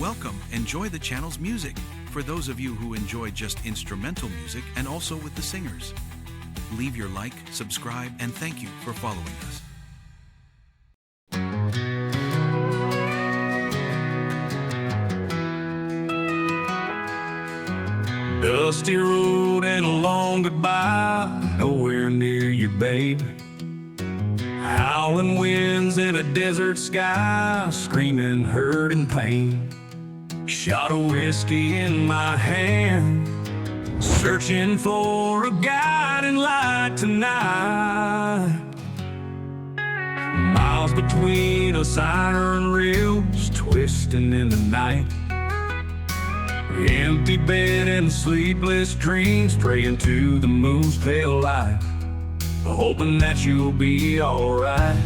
Welcome, enjoy the channel's music. For those of you who enjoy just instrumental music and also with the singers. Leave your like, subscribe, and thank you for following us. Dusty road and a long goodbye, nowhere near you, babe. Howling winds in a desert sky, screaming hurt and pain. Shot of whiskey in my hand, searching for a guiding light tonight. Miles between us, iron rails twisting in the night. Empty bed and sleepless dreams, praying to the moon's pale light, hoping that you'll be alright.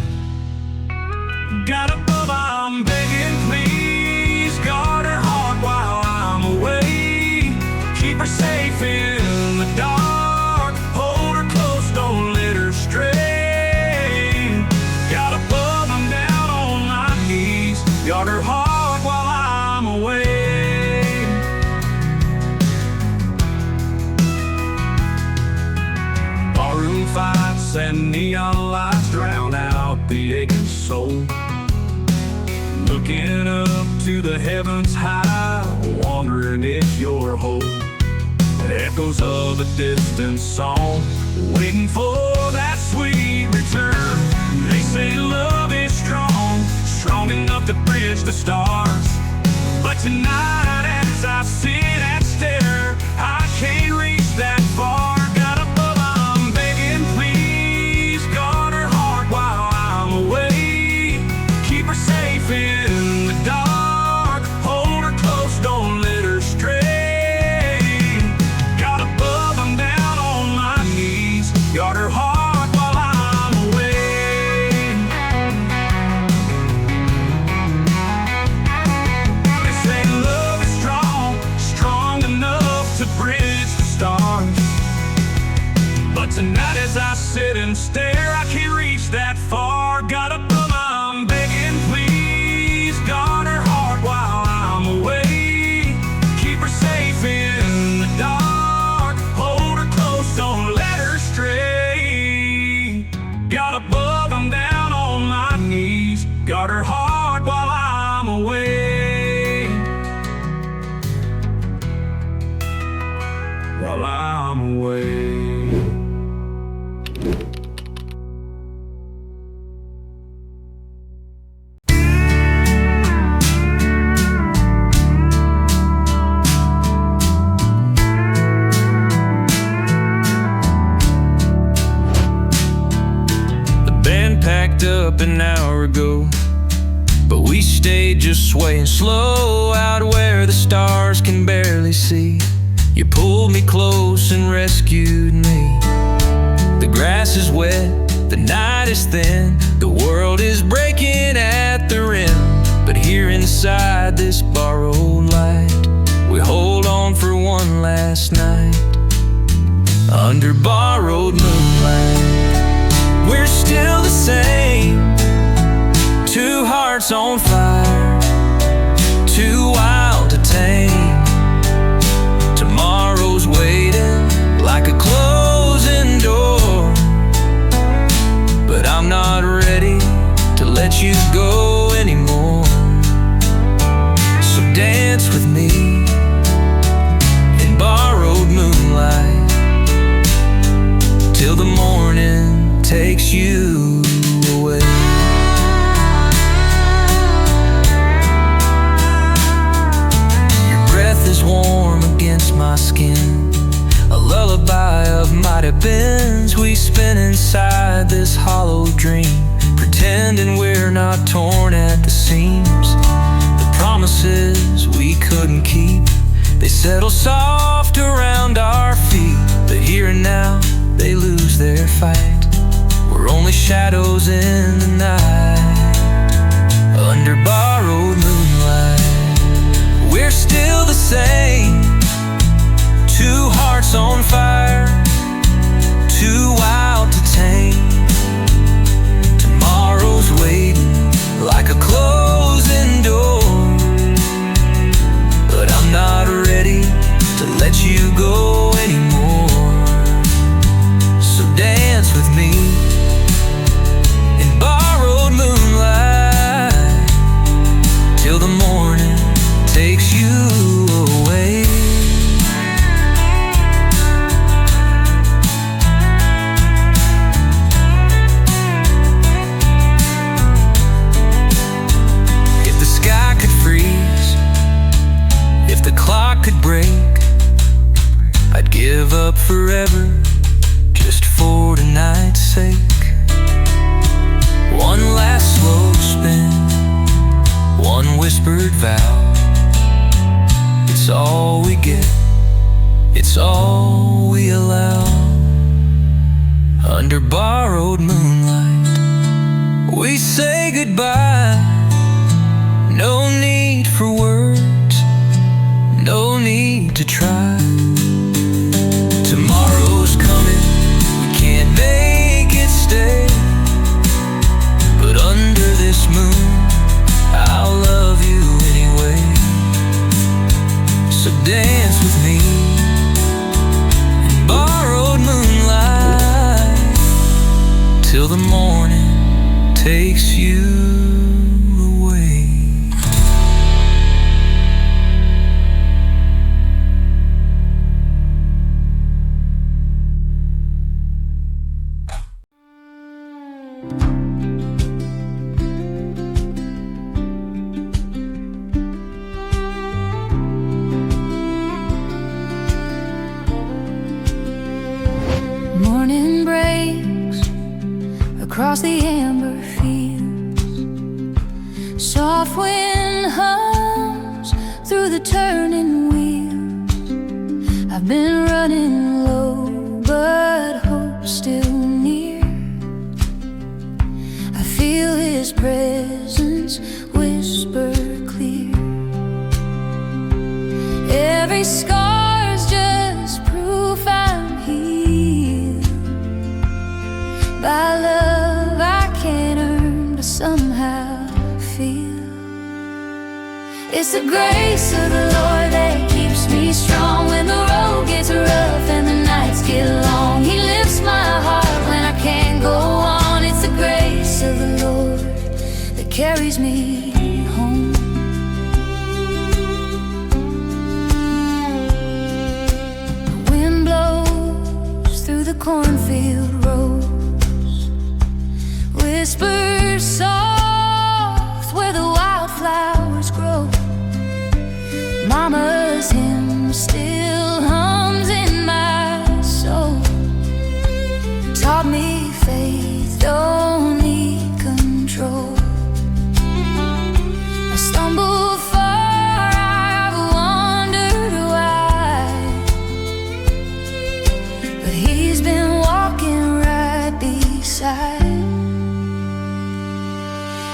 Got above, I'm begging, please guard her heart while I'm away. Keep her safe in the dark, hold her close, don't let her stray. Got above, I'm down on my knees, guard her heart while I'm away. Fights and neon lights drown out the aching soul. Looking up to the heavens high, wondering if you're whole. Echoes of a distant song, waiting for that sweet return. They say love is strong, strong enough to bridge the stars. But tonight as I sit and stare, I can't reach that far. In the dark, hold her close, don't let her stray. Got above, I'm down on my knees, guard her heart while I'm away. They say love is strong, strong enough to bridge the stars. But tonight as I sit and stare, I can't reach that far. Got above, I'm begging, please guard her heart while I'm away. Keep her safe in the dark, hold her close, don't let her stray. Got above, I'm down on my knees, guard her heart while I'm away. While I'm away. Packed up an hour ago, but we stayed just swaying slow out where the stars can barely see. You pulled me close and rescued me. The grass is wet, the night is thin, the world is breaking at the rim. But here inside this borrowed light, we hold on for one last night. Under borrowed moonlight, we're still the same, two hearts on fire, too wild to tame. Tomorrow's waiting like a closing door, but I'm not ready to let you go anymore. So dance with me in borrowed moonlight till the morning takes you away. Your breath is warm against my skin, a lullaby of might have beens. We spin inside this hollow dream, pretending we're not torn at the seams. The promises we couldn't keep, they settle soft around our feet. But here and now, they lose their fight. We're only shadows in the night. Under borrowed moonlight, we're still the same, two hearts on fire, too wild to tame. Tomorrow's waiting like a closing door, you away. If the sky could freeze, if the clock could break, I'd give up forever just for tonight's sake. One last slow spin, one whispered vow. It's all we get, it's all we allow. Under borrowed moonlight, we say goodbye. No need for words, no need to try. Tomorrow's coming, we can't make it stay, but under this moon, I'll love you anyway. So dance with me in borrowed moonlight till the morning takes you away. Morning breaks across the amber fields. Soft wind hums through the turning wheels. I've been running low, but hope's still near. I feel his presence whisper clear. Every scar's just proof I'm healed by love I can't earn, but somehow feel. It's the grace of the Lord that keeps me strong when the road gets rough and the nights get long. He lifts my heart when I can't go on. It's the grace of the Lord that carries me home. The wind blows through the cornfield road, whispers soft where the wildflowers grow. Mama's hymn still hums in my soul. Taught me faith don't need control. I stumbled far, I've wondered why, but he's been walking right beside.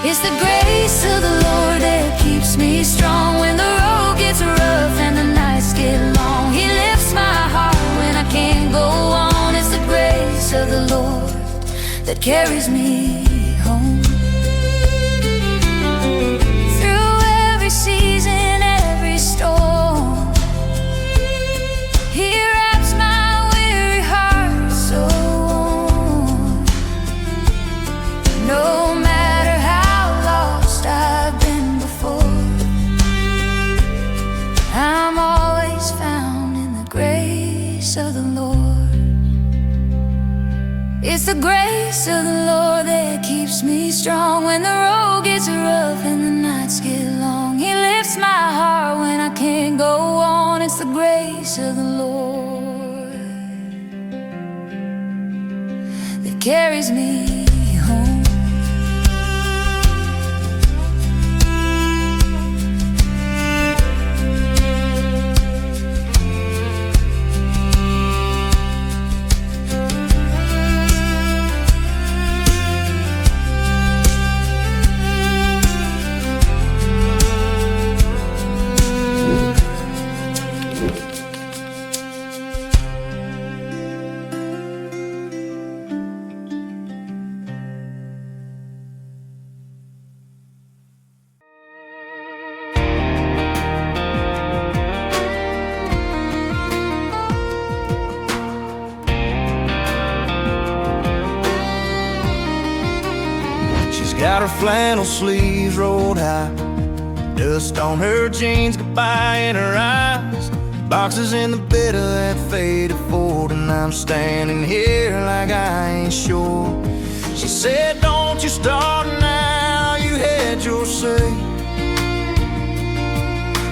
It's the grace of the Lord that keeps me strong when the road gets rough and the nights get long. He lifts my heart when I can't go on. It's the grace of the Lord that carries me home. Through every season, every storm, He wraps my weary heart so warm. No matter how lost I've been before, I'm always found in the grace of the Lord. It's the grace of the Lord that keeps me strong when the road gets rough and the nights get long. He lifts my heart when I can't go on. It's the grace of the Lord that carries me home. Got her flannel sleeves rolled high, Dust on her jeans, goodbye in her eyes. Boxes in the bed of that faded Ford, and I'm standing here like I ain't sure. She said, don't you start now, you had your say.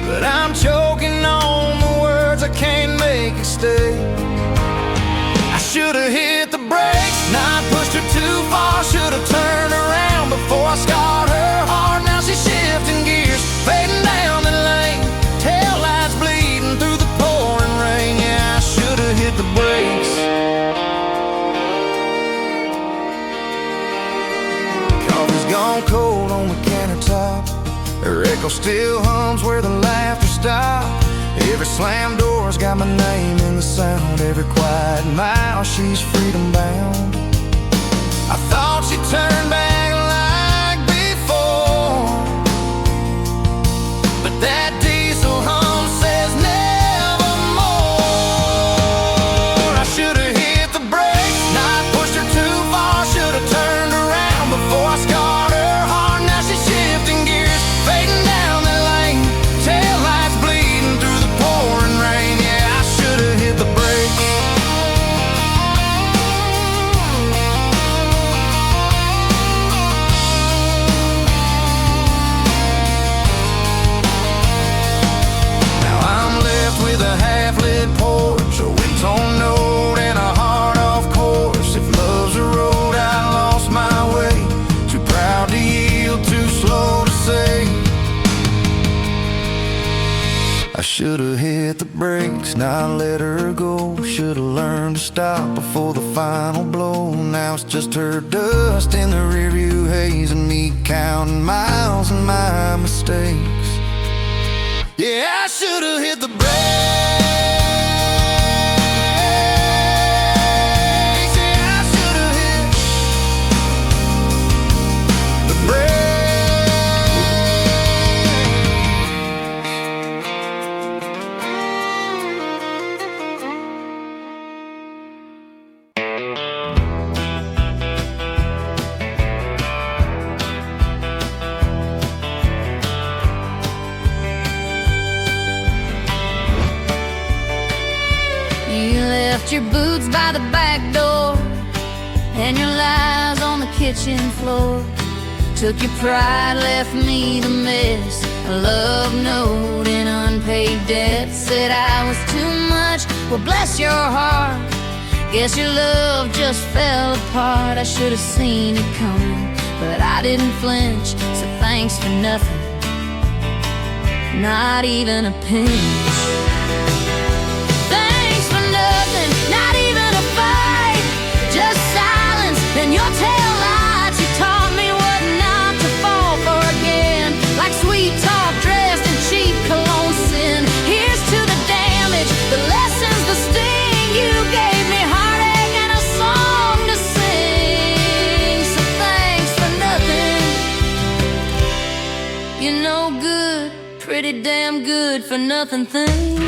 But I'm choking on the words, I can't make it stay. I should've hit the brakes, not pushed her too far. Should've turned around before I scarred her heart. Now she's shifting gears, fading down the lane, tail lights bleeding through the pouring rain. Yeah, I should've hit the brakes. Coffee's gone cold on the countertop. Her echo still hums where the laughter stopped. Every slam door's got my name in the sound. Every quiet mile, she's freedom bound. I thought she'd turn back like before, but that diesel hum says nevermore. I should've hit the brakes, not pushed her too far. Should've turned around before I scarred her heart. Now she's shifting gears, fading down the lane, tail lights bleeding through the pouring rain. Yeah, I should've hit the brakes. Now I'm left with a half-lit Porsche, a wind-torn note, and a heart off course. If love's a road, I lost my way. Too proud to yield, too slow to say. I should've hit the brakes, not let her go. Should've learned to stop before the final blow. Now it's just her dust in the rearview haze, and me counting miles and my mistakes. Yeah, I should've hit the brakes. Yeah, I should've hit the brakes. You left your boots by the back door and your lies on the kitchen floor. Took your pride, left me the mess. A love note and unpaid debt. Said I was too much, well bless your heart. Guess your love just fell apart. I should have seen it coming, but I didn't flinch. So thanks for nothing, not even a pinch. Thanks for nothing, not even a fight. Just silence and your tail lights. You taught me what not to fall for again. Like sweet talk dressed in cheap cologne sin. Here's to the damage, the lessons, the sting. You gave me heartache and a song to sing. So thanks for nothing. You're no good, pretty damn good for nothing thing.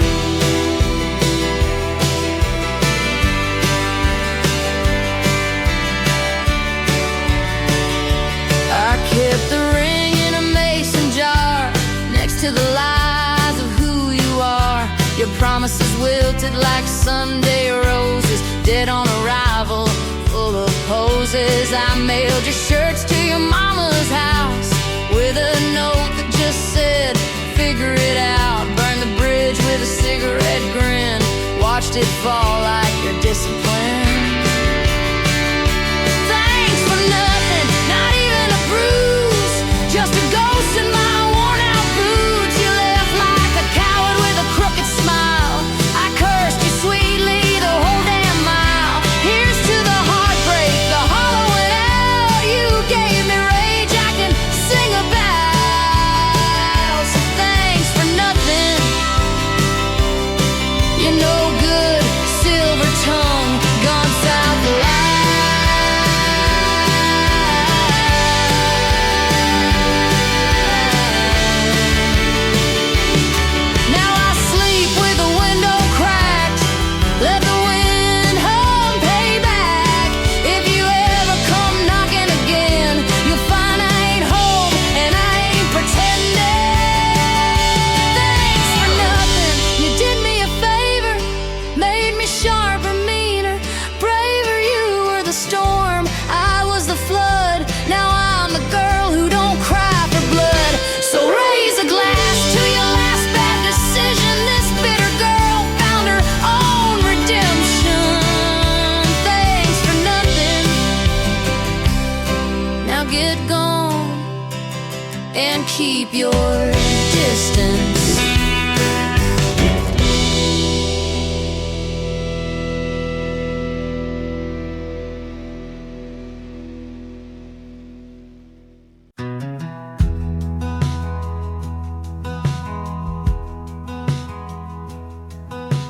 I kept the ring in a mason jar next to the lies of who you are. Your promises wilted like Sunday roses, dead on arrival, full of poses. I mailed your shirts to your mama's house with a note that just said, figure it out. Burned the bridge with a cigarette grin, watched it fall like your discipline. Thanks for nothing, not even a bruise, just a ghost in my worn-out boots. You left like a coward with a crooked smile. I cursed you sweetly the whole damn mile. Here's to the heartbreak, the hollowing out. You gave me rage I can sing about. So thanks for nothing. You're no good, silver tongue.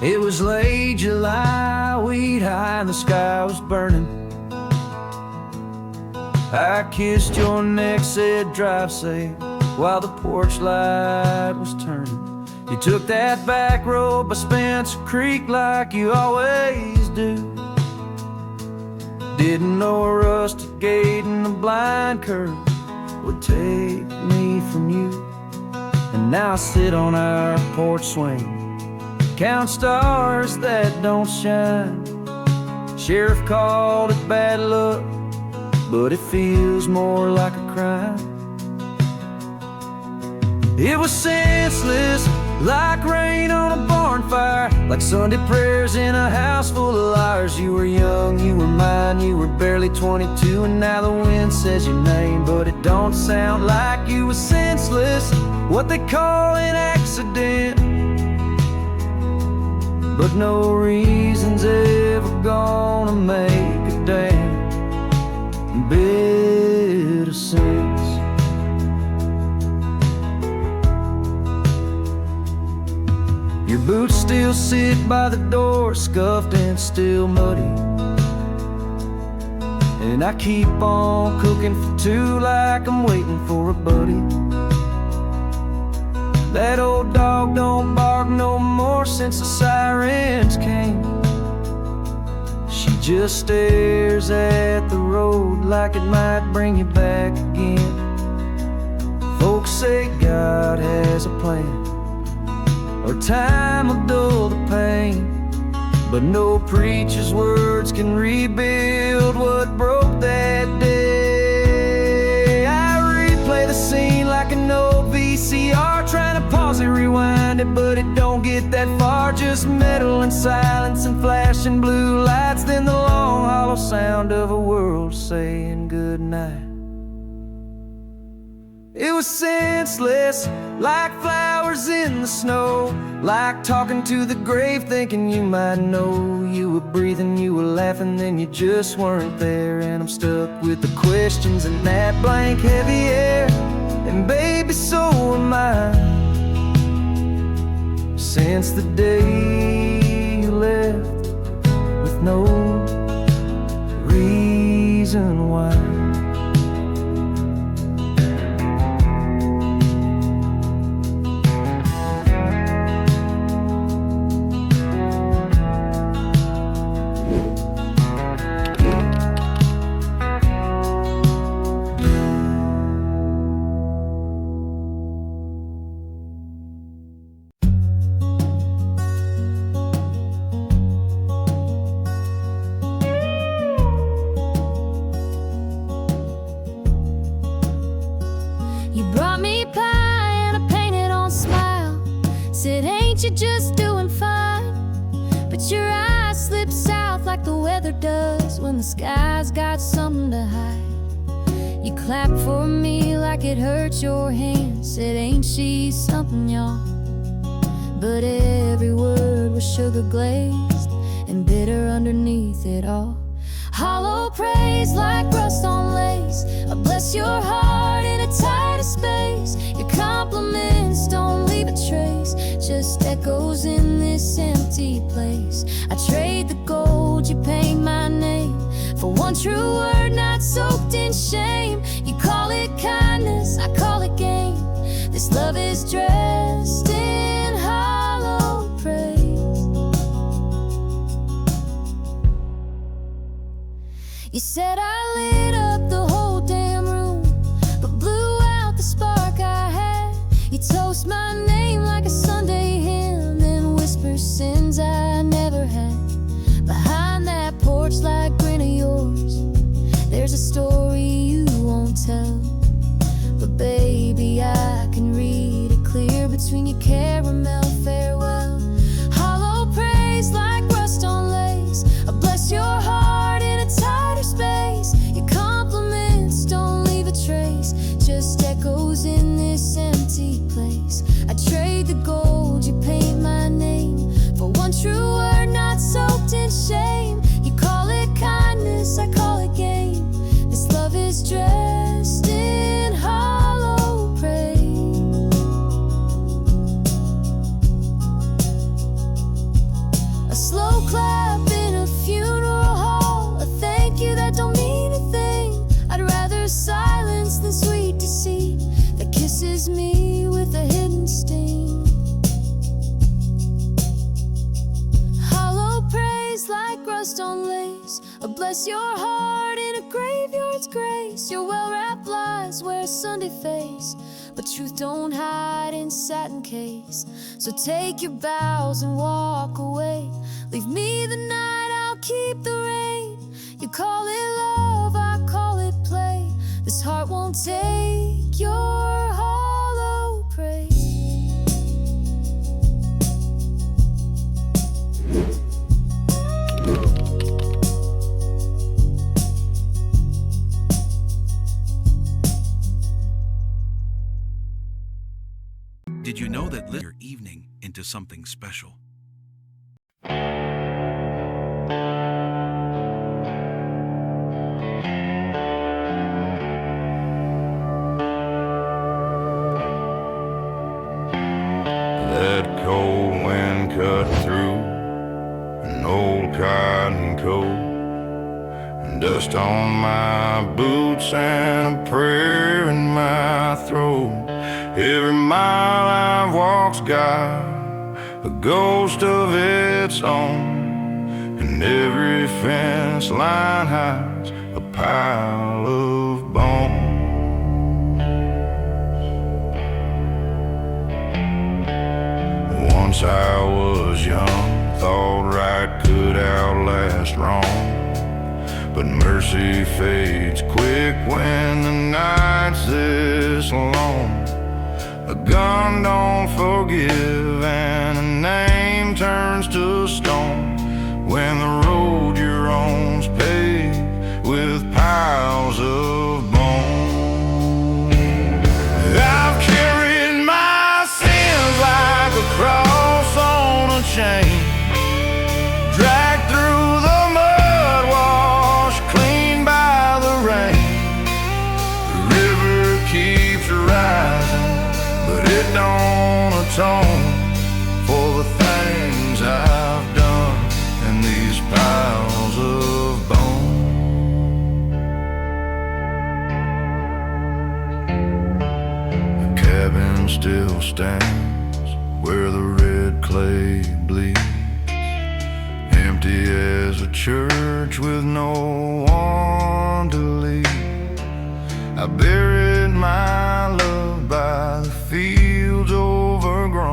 It was late July, weed high and the sky was burning. I kissed your neck, said drive safe, while the porch light was turning. You took that back road by Spencer Creek like you always do. Didn't know a rusted gate and a blind curve would take me from you. And now I sit on our porch swing, count stars that don't shine. Sheriff called it bad luck, but it feels more like a crime. It was senseless, like rain on a barn fire, like Sunday prayers in a house full of liars. You were young, you were mine, you were barely 22, and now the wind says your name, but it don't sound like you were senseless, what they call an accident. But no reason's ever gonna make a damn bit of sense. Your boots still sit by the door, scuffed and still muddy, and I keep on cooking for two like I'm waiting for a buddy. That old dog don't bark no more since the sirens came. She just stares at the road like it might bring you back again. Folks say God has a plan, or time will dull the pain, but no preacher's words can rebuild what broke that day. I replay the scene like an old VCR, trying to pause it, rewind it, but it don't get that far. Just metal and silence and flashing blue lights, then the long hollow sound of a world saying goodnight. It was senseless, like flowers in the snow, like talking to the grave thinking you might know. You were breathing, you were laughing, then you just weren't there. And I'm stuck with the questions in that blank heavy air, and baby, so am I. Since the day you left, with no reason why. You brought me pie and a painted on smile, said ain't you just doing fine? But your eyes slip south like the weather does when the sky's got something to hide. You clapped for me like it hurt your hand, said ain't she something, y'all? But every word was sugar glazed and bitter underneath it all. Hollow praise like rust on lace, I bless your heart in a tighter space. Your compliments don't leave a trace, just echoes in this empty place. I trade the gold, you paint my name, for one true word not soaked in shame. You call it kindness, I call it game. This love is dressed in hollow praise. You said I lit up the whole damn room, but blew out the spark I had. You toast my name like a Sunday hymn, then whisper sins I never had. Behind that porch light grin of yours, there's a story you won't tell. But baby, I can read it clear between your caramel farewell. Hollow praise like rust on lace, I bless your heart in a tighter space. Your compliments don't leave a trace, just echoes in this empty place. I trade the gold, you paint my name, for one true word not soaked in shame. You call it kindness, I call it game. This love is dressed in hollow praise. bless your heart in a graveyard's grace. Your well-wrapped lies wear a Sunday face, but truth don't hide in satin case. So take your bows and walk away. Leave me the night, I'll keep the rain. You call it love, I call it play. This heart won't take your hollow praise. Did you know that your evening into something special? That cold wind cut through an old cotton coat, and dust on my boots and a prayer in my throat. Every mile I've walked's got a ghost of its own, and every fence line hides a pile of bones. Once I was young, thought right could outlast wrong, but mercy fades quick when the night's this long. A gun don't forgive and a name turns to stone when the road you're on's paved with piles of bones. I've carried my sins like a cross on a chain, dragged through the mud, washed clean by the rain. The river keeps rising, but it don't atone for the things I've done in these piles of bone. The cabin still stands where the red clay bleeds, empty as a church with no one to lead. I buried my love by the fields overgrown.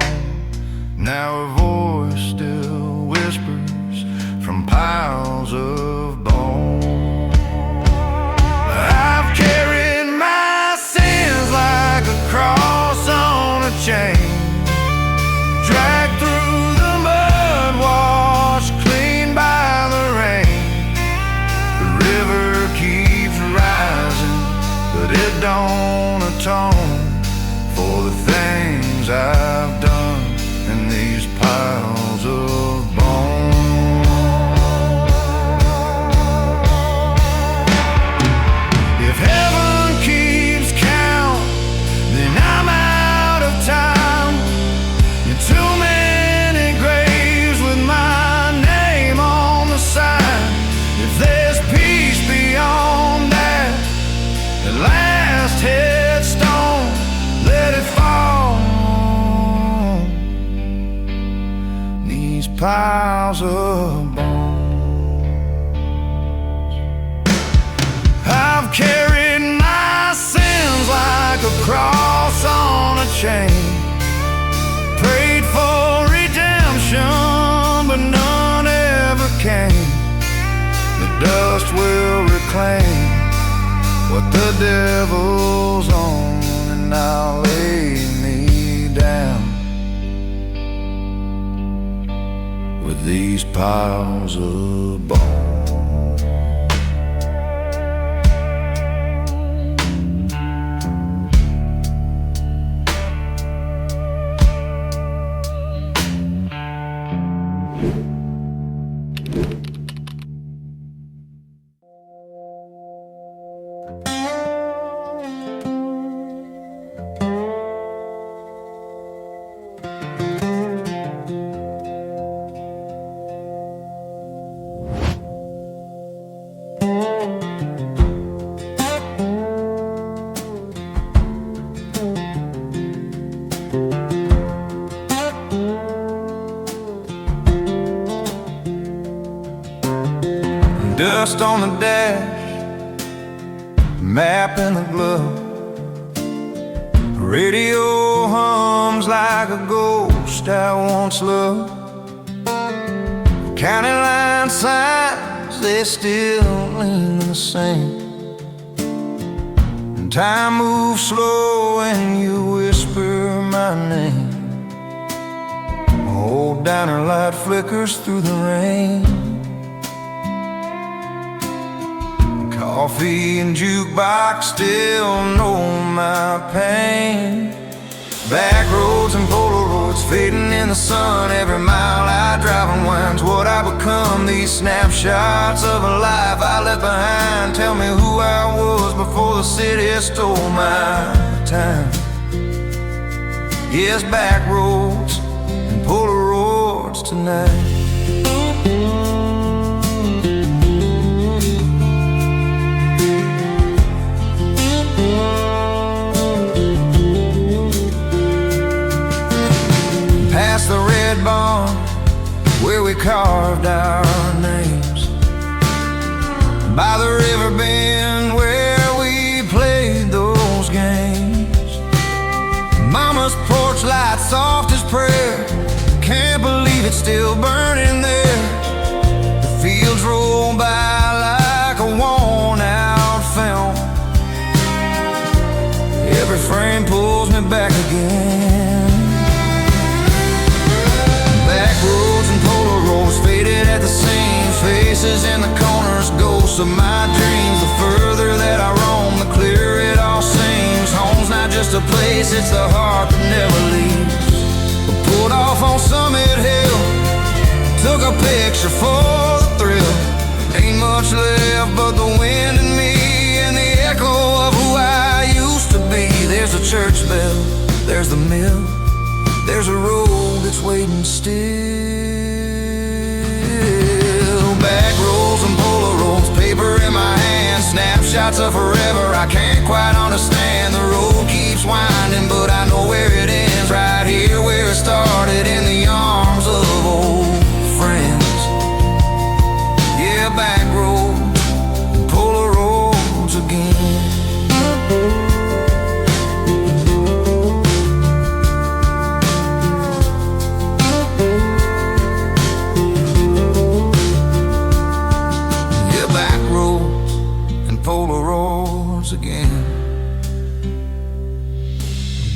Now her voice still whispers from piles of bone. I've carried my sins like a cross on a chain, dragged through the mud, washed clean by the rain. The river keeps rising, but it don't atone for the things I've done in these piles of bone. If heaven keeps count, then I'm out of time. You're too many graves with my name on the side. If there's peace beyond that, the last headstone, let it fall. These piles of bones. I've carried my sins like a cross on a chain, prayed for redemption, but none ever came. The dust will reclaim what the devil's on, and I'll lay me down with these piles of bones. dust on the dash, map in the glove. Radio hums like a ghost I once loved. County line signs, they still lean the same. And time moves slow when you whisper my name. My old diner light flickers through the rain. Coffee and jukebox still know my pain. Backroads and Polaroids fading in the sun. Every mile I drive unwinds what I become. These snapshots of a life I left behind tell me who I was before the city stole my time. Yes, backroads and Polaroids tonight. Past the red barn where we carved our names, by the river bend where we played those games. Mama's porch light soft as prayer, can't believe it's still burning there. The fields roll by like a worn out film. Every frame pulls me back again. Backroads and Polaroids faded at the seams, faces in the corners, ghosts of my dreams. The further that I roam, the clearer it all seems. Home's not just a place, it's the heart that never leaves. I pulled off on Summit Hill, took a picture for the thrill. Ain't much left but the wind in me and the echo of who I used to be. There's a church bell, there's the mill, there's a road that's waiting still. Backroads and Polaroids, paper in my hand, snapshots of forever I can't quite understand. The road keeps winding, but I know where it ends. Right here where it started, in the arms of old friends. Yeah, backroads and Polaroids again. Polaroids again.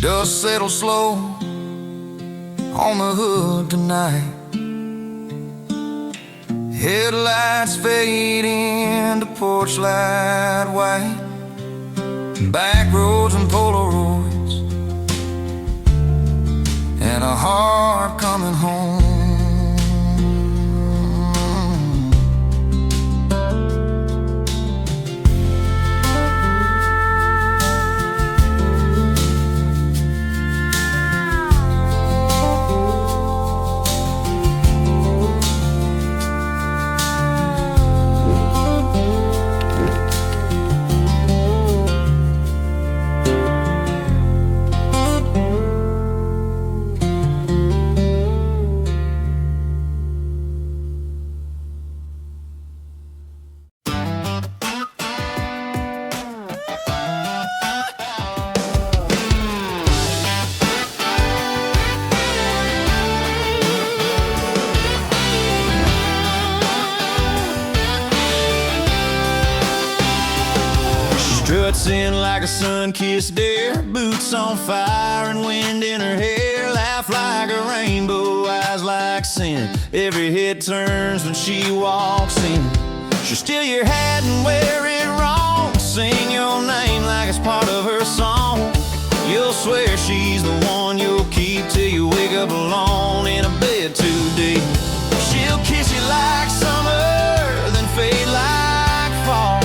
Dust settles slow on the hood tonight. Headlights fade into porch light white. Backroads and Polaroids, and a heart coming home. Struts in like a sun-kissed deer, boots on fire and wind in her hair. Laugh like a rainbow, eyes like sin. Every head turns when she walks in. She'll steal your hat and wear it wrong, sing your name like it's part of her song. You'll swear she's the one you'll keep till you wake up alone in a bed too deep. She'll kiss you like summer, then fade like fall.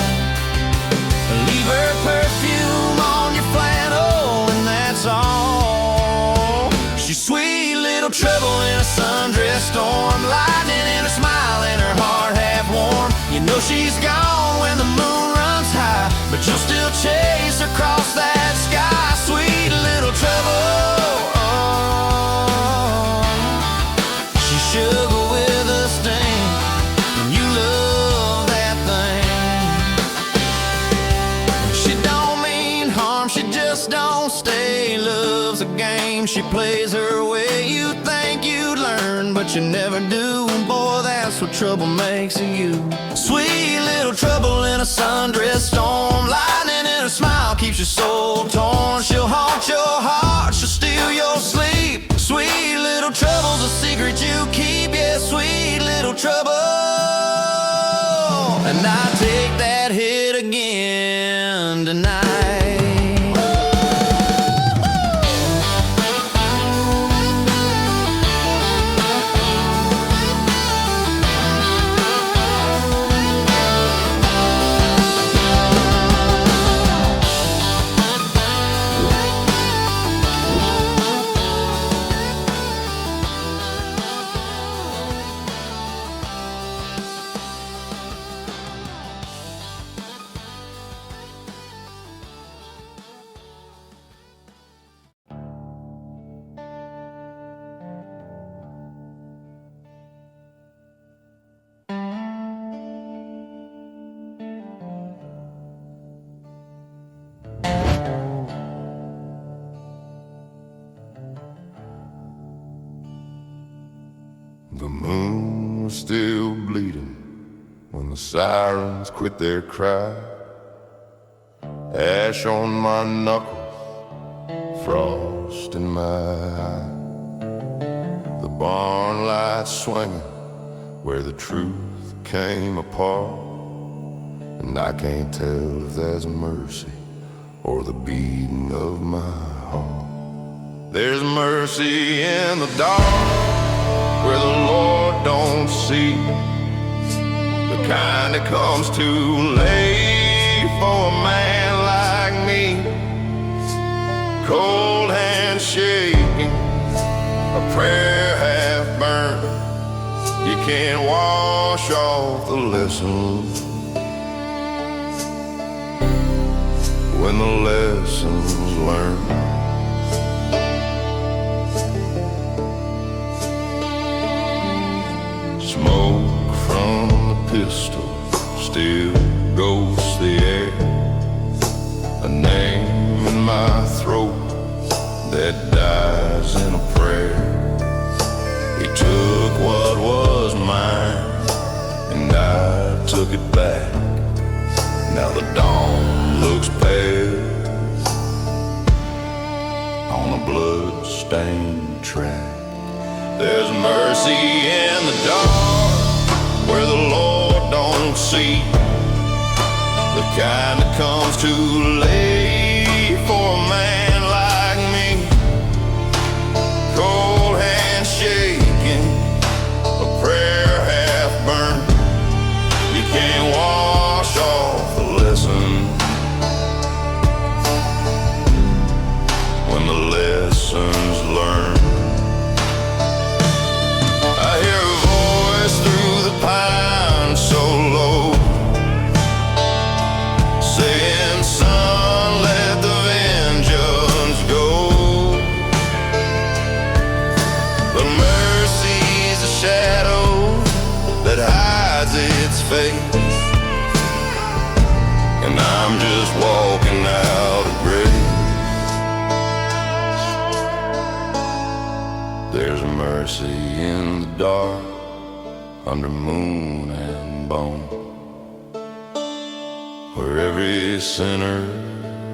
Leave her perfume on your flannel and that's all. She's sweet little trouble in a sundress storm, lightning in her smile and her heart half warm. You know she's gone when the moon runs high, but you'll still chase her across that sky. Sweet little trouble, oh. she plays her way. You think you'd learn, but you never do. Boy, that's what trouble makes of you. Sweet little trouble in a sundress storm. Lightning in her smile keeps your soul torn. She'll haunt your heart, she'll steal your sleep. Sweet little trouble's a secret you keep. Yeah, sweet little trouble. And I take that hit again tonight. The moon was still bleeding when the sirens quit their cry. Ash on my knuckles, frost in my eye. The barn lights swinging where the truth came apart. And I can't tell if there's mercy or the beating of my heart. There's mercy in the dark where the Lord don't see, the kind that comes too late for a man like me. Cold hands shaking, a prayer half burned. You can't wash off the lessons when the lessons learned. Smoke from the pistol still ghosts the air. A name in my throat that dies in a prayer. He took what was mine and I took it back. Now the dawn looks pale on a blood-stained track. There's mercy in the dark where the Lord don't see, the kind that comes too late for a man like me. Cold hands shaking, a prayer half burned. You can't wash off the lesson when the lessons learned. Pine so low, saying, son, let the vengeance go. But mercy's a shadow that hides its face, and I'm just walking out of grace. There's mercy in the dark under moon and bone, where every sinner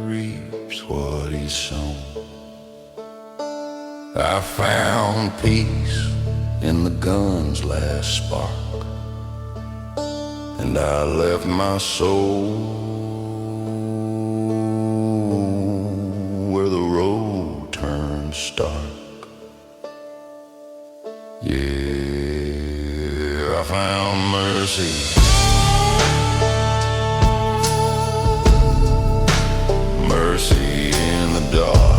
reaps what he's sown. I found peace in the gun's last spark, and I left my soul where the road turns stark. Yeah, I found mercy. Mercy in the dark.